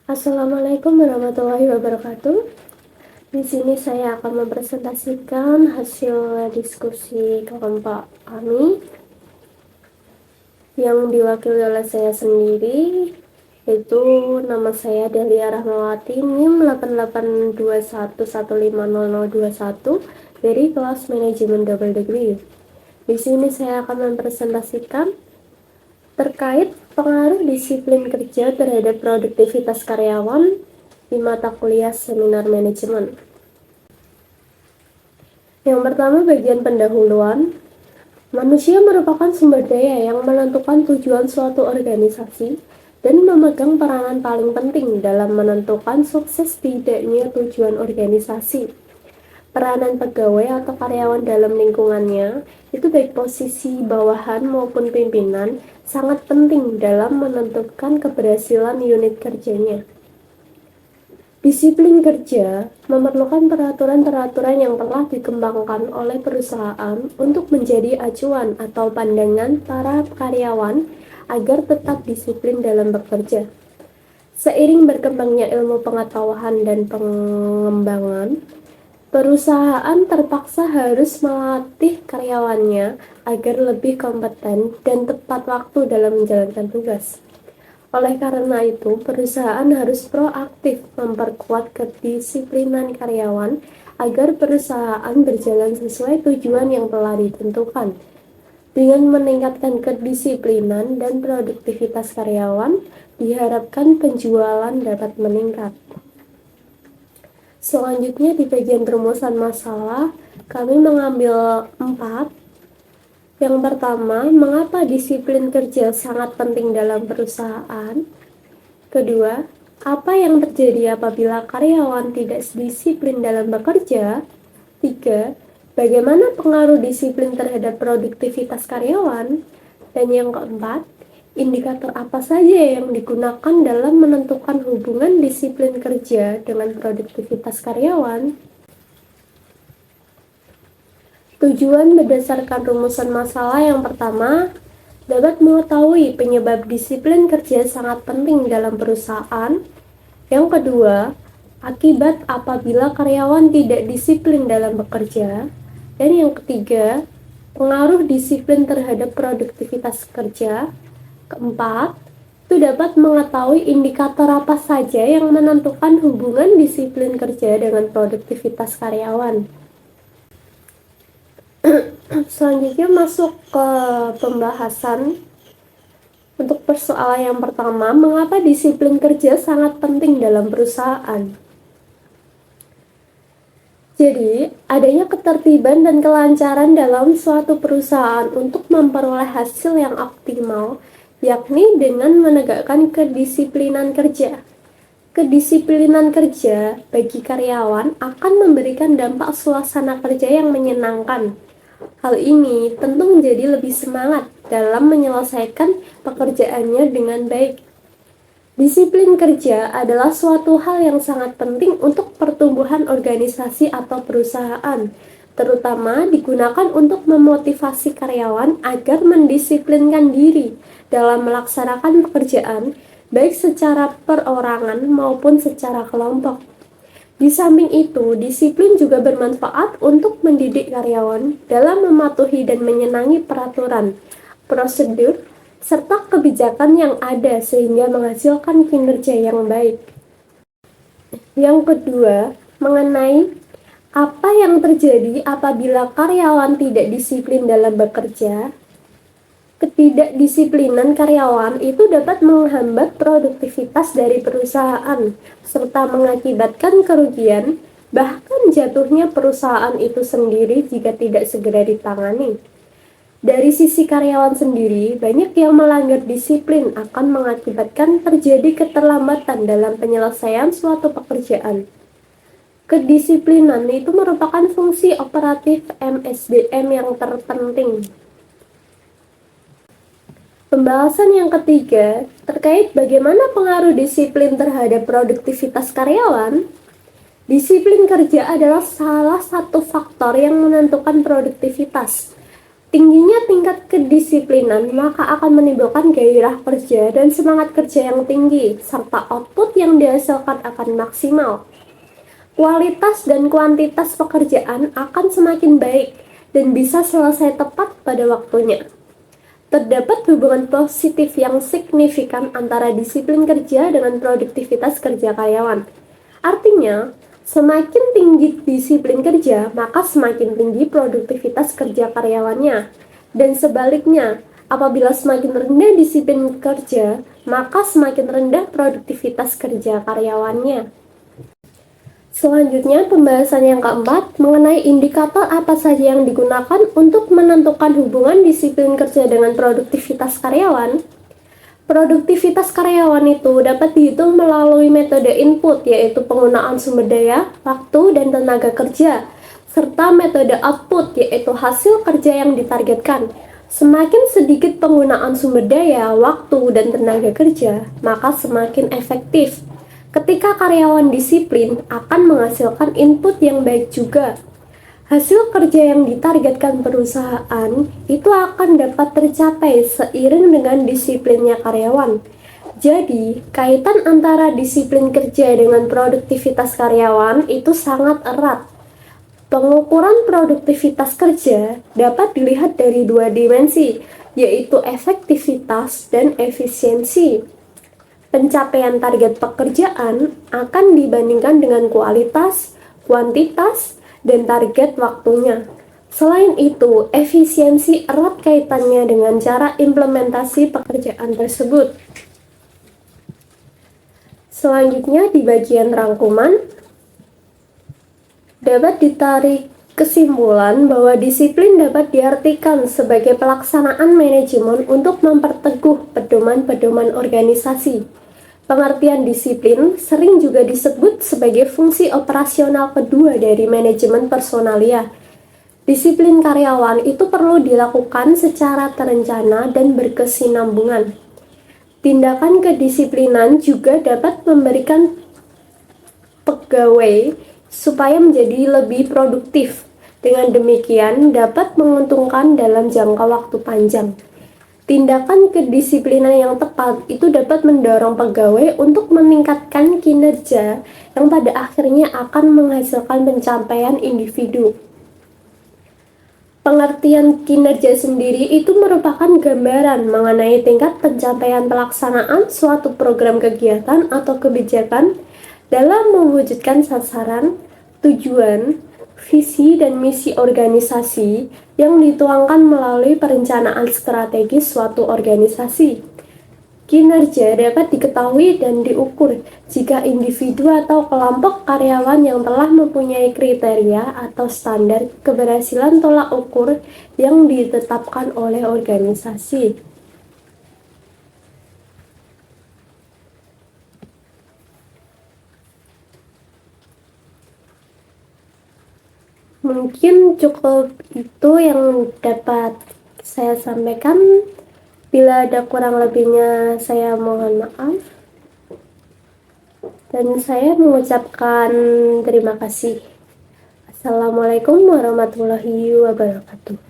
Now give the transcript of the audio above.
Assalamualaikum warahmatullahi wabarakatuh. Di sini saya akan mempresentasikan hasil diskusi kelompok kami yang diwakili oleh saya sendiri, yaitu nama saya Dahlia Rahmawati, NIM 8821150021 dari kelas manajemen double degree. Di sini saya akan mempresentasikan terkait pengaruh disiplin kerja terhadap produktivitas karyawan di mata kuliah seminar manajemen. Yang pertama, bagian pendahuluan. Manusia merupakan sumber daya yang menentukan tujuan suatu organisasi dan memegang peranan paling penting dalam menentukan sukses tidaknya tujuan organisasi. Peranan pegawai atau karyawan dalam lingkungannya, itu baik posisi bawahan maupun pimpinan, sangat penting dalam menentukan keberhasilan unit kerjanya. Disiplin kerja memerlukan peraturan-peraturan yang telah dikembangkan oleh perusahaan untuk menjadi acuan atau pandangan para karyawan agar tetap disiplin dalam bekerja. Seiring berkembangnya ilmu pengetahuan dan pengembangan, perusahaan terpaksa harus melatih karyawannya agar lebih kompeten dan tepat waktu dalam menjalankan tugas. Oleh karena itu, perusahaan harus proaktif memperkuat kedisiplinan karyawan agar perusahaan berjalan sesuai tujuan yang telah ditentukan. Dengan meningkatkan kedisiplinan dan produktivitas karyawan, diharapkan penjualan dapat meningkat. Selanjutnya di bagian rumusan masalah, kami mengambil 4. Yang pertama, mengapa disiplin kerja sangat penting dalam perusahaan? Kedua, apa yang terjadi apabila karyawan tidak disiplin dalam bekerja? 3. Bagaimana pengaruh disiplin terhadap produktivitas karyawan? Dan yang keempat, indikator apa saja yang digunakan dalam menentukan hubungan disiplin kerja dengan produktivitas karyawan? Tujuan berdasarkan rumusan masalah yang pertama, dapat mengetahui penyebab disiplin kerja sangat penting dalam perusahaan. Yang kedua, akibat apabila karyawan tidak disiplin dalam bekerja. Dan yang ketiga, pengaruh disiplin terhadap produktivitas kerja. Keempat, itu dapat mengetahui indikator apa saja yang menentukan hubungan disiplin kerja dengan produktivitas karyawan. Selanjutnya masuk ke pembahasan. Untuk persoalan yang pertama, mengapa disiplin kerja sangat penting dalam perusahaan? Jadi, adanya ketertiban dan kelancaran dalam suatu perusahaan untuk memperoleh hasil yang optimal, yakni dengan menegakkan kedisiplinan kerja. Kedisiplinan kerja bagi karyawan akan memberikan dampak suasana kerja yang menyenangkan. Hal ini tentu menjadi lebih semangat dalam menyelesaikan pekerjaannya dengan baik. Disiplin kerja adalah suatu hal yang sangat penting untuk pertumbuhan organisasi atau perusahaan, terutama digunakan untuk memotivasi karyawan agar mendisiplinkan diri dalam melaksanakan pekerjaan, baik secara perorangan maupun secara kelompok. Di samping itu, disiplin juga bermanfaat untuk mendidik karyawan dalam mematuhi dan menyenangi peraturan, prosedur, serta kebijakan yang ada sehingga menghasilkan kinerja yang baik. Yang kedua, mengenai apa yang terjadi apabila karyawan tidak disiplin dalam bekerja. Ketidakdisiplinan karyawan itu dapat menghambat produktivitas dari perusahaan, serta mengakibatkan kerugian, bahkan jatuhnya perusahaan itu sendiri jika tidak segera ditangani. Dari sisi karyawan sendiri, banyak yang melanggar disiplin akan mengakibatkan terjadi keterlambatan dalam penyelesaian suatu pekerjaan. Kedisiplinan itu merupakan fungsi operatif MSDM yang terpenting. Pembahasan yang ketiga terkait bagaimana pengaruh disiplin terhadap produktivitas karyawan. Disiplin kerja adalah salah satu faktor yang menentukan produktivitas. Tingginya tingkat kedisiplinan maka akan menimbulkan gairah kerja dan semangat kerja yang tinggi, serta output yang dihasilkan akan maksimal. Kualitas dan kuantitas pekerjaan akan semakin baik dan bisa selesai tepat pada waktunya. Terdapat hubungan positif yang signifikan antara disiplin kerja dengan produktivitas kerja karyawan. Artinya, semakin tinggi disiplin kerja, maka semakin tinggi produktivitas kerja karyawannya. Dan sebaliknya, apabila semakin rendah disiplin kerja, maka semakin rendah produktivitas kerja karyawannya. Selanjutnya, pembahasan yang keempat mengenai indikator apa saja yang digunakan untuk menentukan hubungan disiplin kerja dengan produktivitas karyawan. Produktivitas karyawan itu dapat dihitung melalui metode input, yaitu penggunaan sumber daya, waktu, dan tenaga kerja, serta metode output, yaitu hasil kerja yang ditargetkan. Semakin sedikit penggunaan sumber daya, waktu, dan tenaga kerja, maka semakin efektif. Ketika karyawan disiplin, akan menghasilkan input yang baik juga. Hasil kerja yang ditargetkan perusahaan itu akan dapat tercapai seiring dengan disiplinnya karyawan. Jadi, kaitan antara disiplin kerja dengan produktivitas karyawan itu sangat erat. Pengukuran produktivitas kerja dapat dilihat dari dua dimensi, yaitu efektivitas dan efisiensi. Pencapaian target pekerjaan akan dibandingkan dengan kualitas, kuantitas, dan target waktunya. Selain itu, efisiensi erat kaitannya dengan cara implementasi pekerjaan tersebut. Selanjutnya, di bagian rangkuman, dapat ditarik kesimpulan bahwa disiplin dapat diartikan sebagai pelaksanaan manajemen untuk memperteguh pedoman-pedoman organisasi. Pengertian disiplin sering juga disebut sebagai fungsi operasional kedua dari manajemen personalia. Disiplin karyawan itu perlu dilakukan secara terencana dan berkesinambungan. Tindakan kedisiplinan juga dapat memberikan pegawai supaya menjadi lebih produktif. Dengan demikian dapat menguntungkan dalam jangka waktu panjang. Tindakan kedisiplinan yang tepat itu dapat mendorong pegawai untuk meningkatkan kinerja yang pada akhirnya akan menghasilkan pencapaian individu. Pengertian kinerja sendiri itu merupakan gambaran mengenai tingkat pencapaian pelaksanaan suatu program kegiatan atau kebijakan dalam mewujudkan sasaran, tujuan, visi dan misi organisasi yang dituangkan melalui perencanaan strategis suatu organisasi. Kinerja dapat diketahui dan diukur jika individu atau kelompok karyawan yang telah mempunyai kriteria atau standar keberhasilan tolak ukur yang ditetapkan oleh organisasi. Mungkin cukup itu yang dapat saya sampaikan. Bila ada kurang lebihnya, saya mohon maaf. Dan saya mengucapkan terima kasih. Assalamualaikum warahmatullahi wabarakatuh.